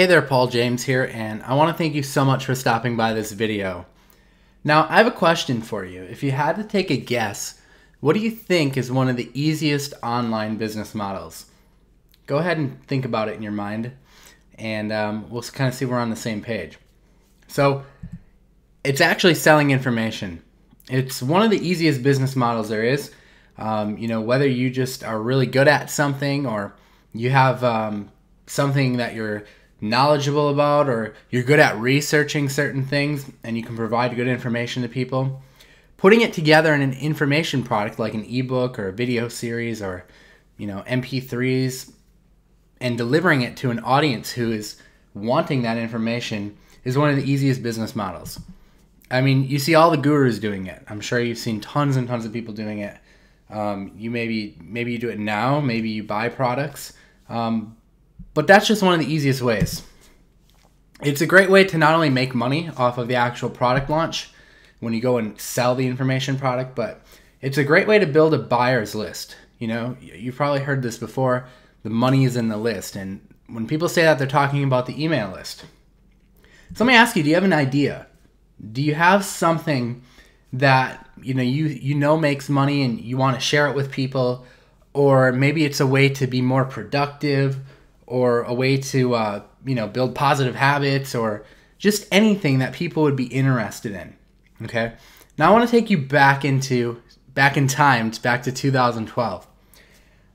Hey there, Paul James here, and I want to thank you so much for stopping by this video. Now, I have a question for you. If you had to take a guess, what do you think is one of the easiest online business models? Go ahead and think about it in your mind, and we'll kind of see if we're on the same page. So, it's actually selling information. It's one of the easiest business models there is. Whether you just are really good at something or you have something that you're knowledgeable about, or you're good at researching certain things and you can provide good information to people, putting it together in an information product like an ebook or a video series or MP3s and delivering it to an audience who is wanting that information is one of the easiest business models. I mean, you see all the gurus doing it. I'm sure you've seen tons and tons of people doing it. Maybe you do it now, maybe you buy products. But that's just one of the easiest ways. It's a great way to not only make money off of the actual product launch when you go and sell the information product, but it's a great way to build a buyer's list. You've probably heard this before, the money is in the list. And when people say that, they're talking about the email list. So let me ask you, do you have an idea? Do you have something that you know makes money and you want to share it with people? Or maybe it's a way to be more productive, or a way to build positive habits, or just anything that people would be interested in. Okay. Now I want to take you back in time, back to 2012.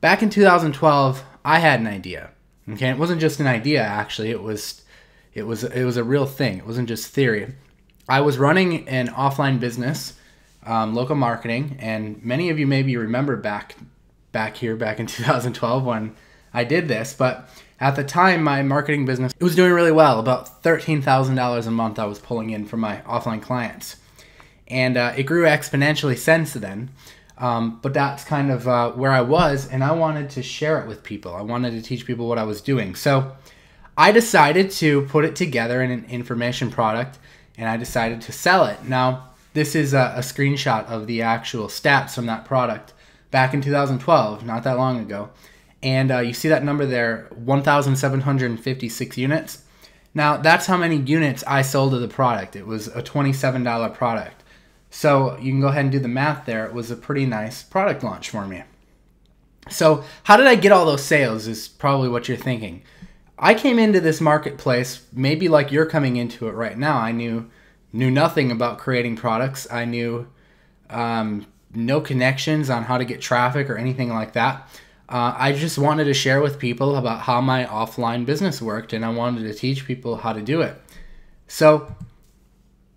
Back in 2012, I had an idea. Okay, it wasn't just an idea. Actually, it was a real thing. It wasn't just theory. I was running an offline business, local marketing, and many of you maybe remember back in 2012 when I did this, but at the time my marketing business, it was doing really well. About $13,000 a month I was pulling in from my offline clients, and it grew exponentially since then. But that's kind of where I was, and I wanted to share it with people. I wanted to teach people what I was doing, so I decided to put it together in an information product, and I decided to sell it. Now this is a screenshot of the actual stats from that product back in 2012, not that long ago. And you see that number there, 1,756 units. Now, that's how many units I sold of the product. It was a $27 product. So you can go ahead and do the math there. It was a pretty nice product launch for me. So how did I get all those sales is probably what you're thinking. I came into this marketplace, maybe like you're coming into it right now. I knew nothing about creating products. I knew no connections on how to get traffic or anything like that. I just wanted to share with people about how my offline business worked, and I wanted to teach people how to do it. So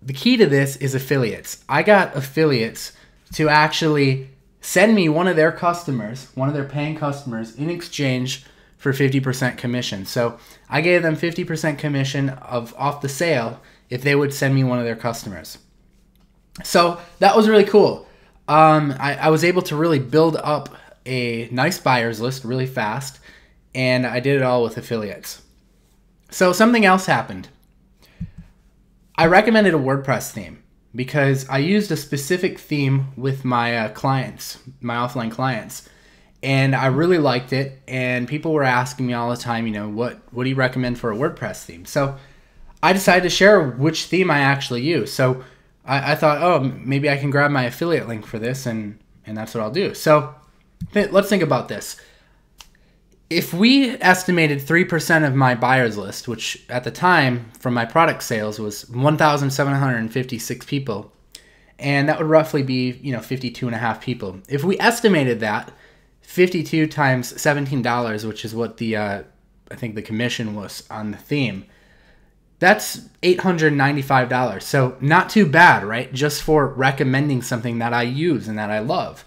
the key to this is affiliates. I got affiliates to actually send me one of their customers, one of their paying customers, in exchange for 50% commission. So I gave them 50% commission off the sale if they would send me one of their customers. So that was really cool. I was able to really build up a nice buyer's list really fast, and I did it all with affiliates. So something else happened. I recommended a WordPress theme because I used a specific theme with my clients, my offline clients, and I really liked it, and people were asking me all the time, what do you recommend for a WordPress theme? So I decided to share which theme I actually use. So I thought, oh, maybe I can grab my affiliate link for this, and that's what I'll do. So let's think about this. If we estimated 3% of my buyer's list, which at the time from my product sales was 1,756 people, and that would roughly be 52.5 people. If we estimated that 52 times $17, which is what the I think the commission was on the theme, that's $895. So not too bad, right? Just for recommending something that I use and that I love.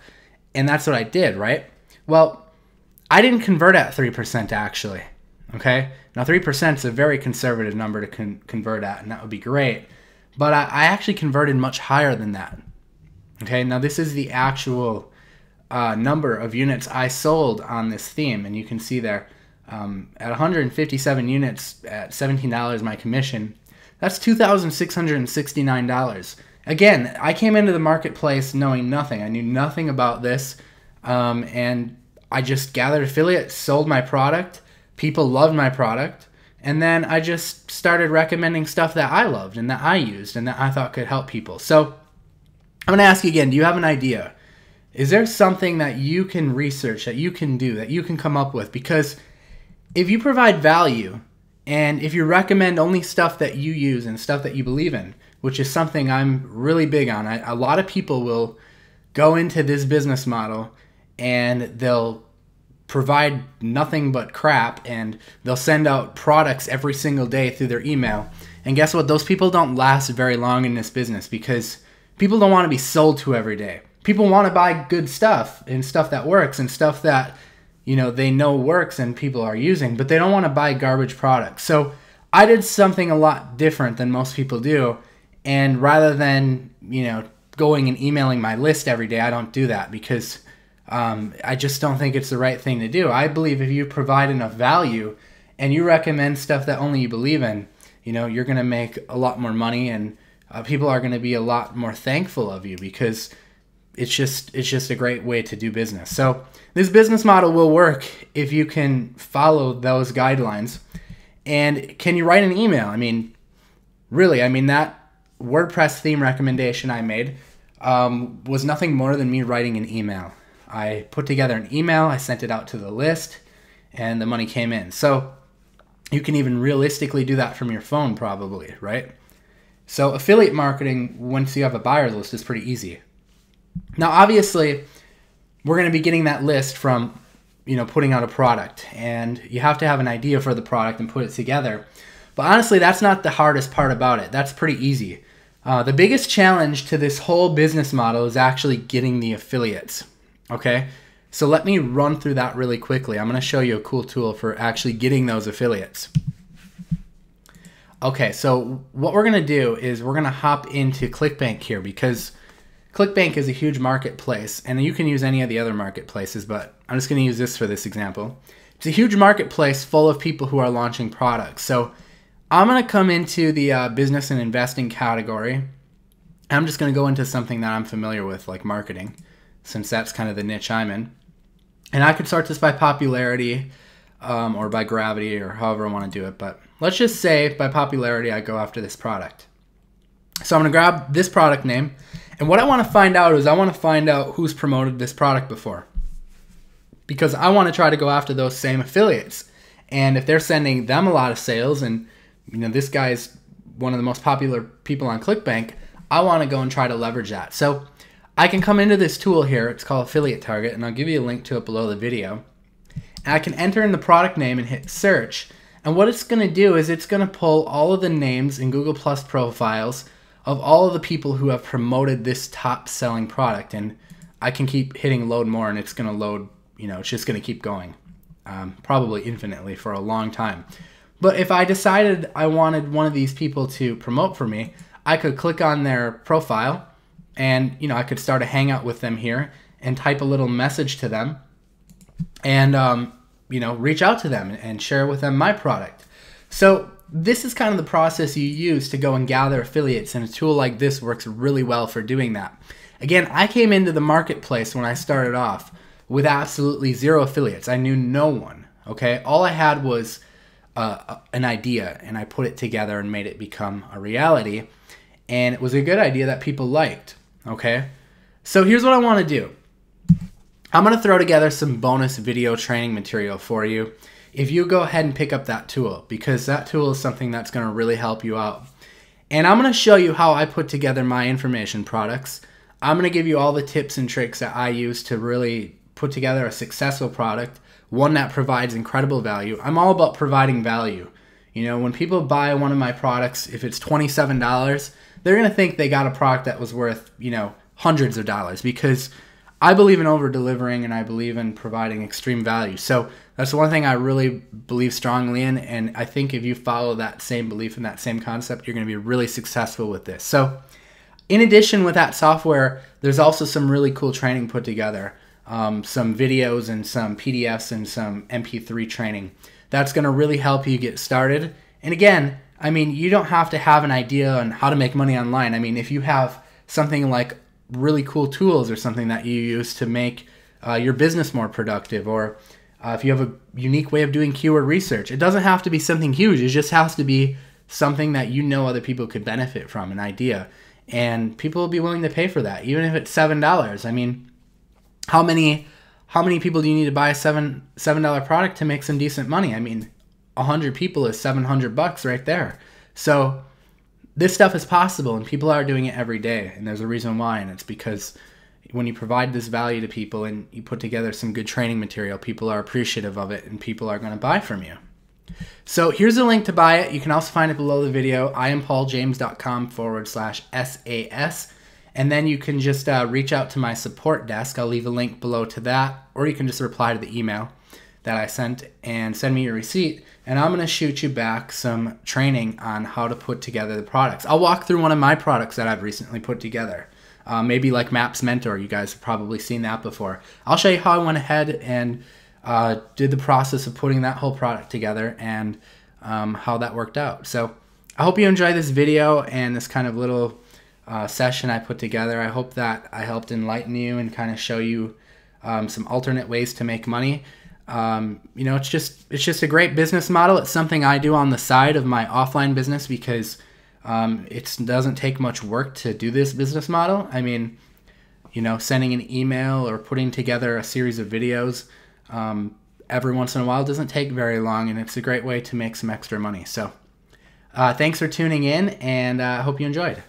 And that's what I did, right? Well, I didn't convert at 3% actually, okay? Now 3% is a very conservative number to convert at, and that would be great. But I actually converted much higher than that, okay? Now this is the actual number of units I sold on this theme, and you can see there, at 157 units at $17 my commission, that's $2,669. Again, I came into the marketplace knowing nothing. I knew nothing about this, and I just gathered affiliates, sold my product. People loved my product. And then I just started recommending stuff that I loved and that I used and that I thought could help people. So I'm going to ask you again, do you have an idea? Is there something that you can research, that you can do, that you can come up with? Because if you provide value and if you recommend only stuff that you use and stuff that you believe in, which is something I'm really big on, a lot of people will go into this business model and they'll provide nothing but crap, and they'll send out products every single day through their email. And guess what? Those people don't last very long in this business because people don't want to be sold to every day. People want to buy good stuff and stuff that works and stuff that, you know, they know works and people are using, but they don't want to buy garbage products. So I did something a lot different than most people do. And rather than, you know, going and emailing my list every day, I don't do that because I just don't think it's the right thing to do. I believe if you provide enough value and you recommend stuff that only you believe in, you know, you're going to make a lot more money, and people are going to be a lot more thankful of you because it's just a great way to do business. So this business model will work if you can follow those guidelines. And can you write an email? I mean, really, I mean, that WordPress theme recommendation I made was nothing more than me writing an email. I put together an email, I sent it out to the list, and the money came in. So you can even realistically do that from your phone probably, right? So affiliate marketing, once you have a buyer's list, is pretty easy. Now, obviously, we're going to be getting that list from, you know, putting out a product, and you have to have an idea for the product and put it together. But honestly, that's not the hardest part about it. That's pretty easy. The biggest challenge to this whole business model is actually getting the affiliates. Okay, so let me run through that really quickly. I'm going to show you a cool tool for actually getting those affiliates. Okay, so what we're going to do is we're going to hop into ClickBank here because ClickBank is a huge marketplace, and you can use any of the other marketplaces, but I'm just going to use this for this example. It's a huge marketplace full of people who are launching products. So I'm going to come into the business and investing category. I'm just going to go into something that I'm familiar with, like marketing, since that's kind of the niche I'm in. And I could sort this by popularity or by gravity or however I want to do it. But let's just say by popularity, I go after this product. So I'm going to grab this product name. And what I want to find out is I want to find out who's promoted this product before, because I want to try to go after those same affiliates. And if they're sending them a lot of sales, and you know this guy's one of the most popular people on ClickBank, I want to go and try to leverage that. So I can come into this tool here. It's called Affiliate Target, and I'll give you a link to it below the video. And I can enter in the product name and hit search. And what it's going to do is it's going to pull all of the names in Google Plus profiles of all of the people who have promoted this top selling product. And I can keep hitting load more, and it's going to load, you know, it's just going to keep going, probably infinitely for a long time. But if I decided I wanted one of these people to promote for me, I could click on their profile, and you know, I could start a hangout with them here and type a little message to them, and you know, reach out to them and share with them my product. So this is kind of the process you use to go and gather affiliates, and a tool like this works really well for doing that. Again, I came into the marketplace when I started off with absolutely zero affiliates. I knew no one. Okay, all I had was an idea, and I put it together and made it become a reality, and it was a good idea that people liked. Okay, so here's what I want to do. I'm going to throw together some bonus video training material for you if you go ahead and pick up that tool, because that tool is something that's going to really help you out. And I'm going to show you how I put together my information products. I'm going to give you all the tips and tricks that I use to really put together a successful product, one that provides incredible value. I'm all about providing value. You know, when people buy one of my products, if it's $27, they're going to think they got a product that was worth, you know, hundreds of dollars, because I believe in over-delivering and I believe in providing extreme value. So that's one thing I really believe strongly in, and I think if you follow that same belief and that same concept, you're going to be really successful with this. So in addition with that software, there's also some really cool training put together, some videos and some PDFs and some MP3 training. That's going to really help you get started. And again, I mean, you don't have to have an idea on how to make money online. I mean, if you have something like really cool tools or something that you use to make your business more productive, or If you have a unique way of doing keyword research, it doesn't have to be something huge. It just has to be something that you know other people could benefit from, an idea. And people will be willing to pay for that, even if it's $7. I mean, how many people do you need to buy a $7 product to make some decent money? I mean, 100 people is $700 right there. So this stuff is possible, and people are doing it every day, and there's a reason why, and it's because when you provide this value to people and you put together some good training material, people are appreciative of it, and people are going to buy from you. So here's a link to buy it. You can also find it below the video, iampauljames.com/SAS. And then you can just reach out to my support desk. I'll leave a link below to that. Or you can just reply to the email that I sent and send me your receipt. And I'm going to shoot you back some training on how to put together the products. I'll walk through one of my products that I've recently put together. Maybe like Maps Mentor. You guys have probably seen that before. I'll show you how I went ahead and did the process of putting that whole product together and how that worked out. So I hope you enjoy this video and this kind of little session I put together. I hope that I helped enlighten you and kind of show you some alternate ways to make money. You know, it's just a great business model. It's something I do on the side of my offline business because it doesn't take much work to do this business model. I mean, you know, sending an email or putting together a series of videos every once in a while doesn't take very long, and it's a great way to make some extra money. So thanks for tuning in, and I hope you enjoyed.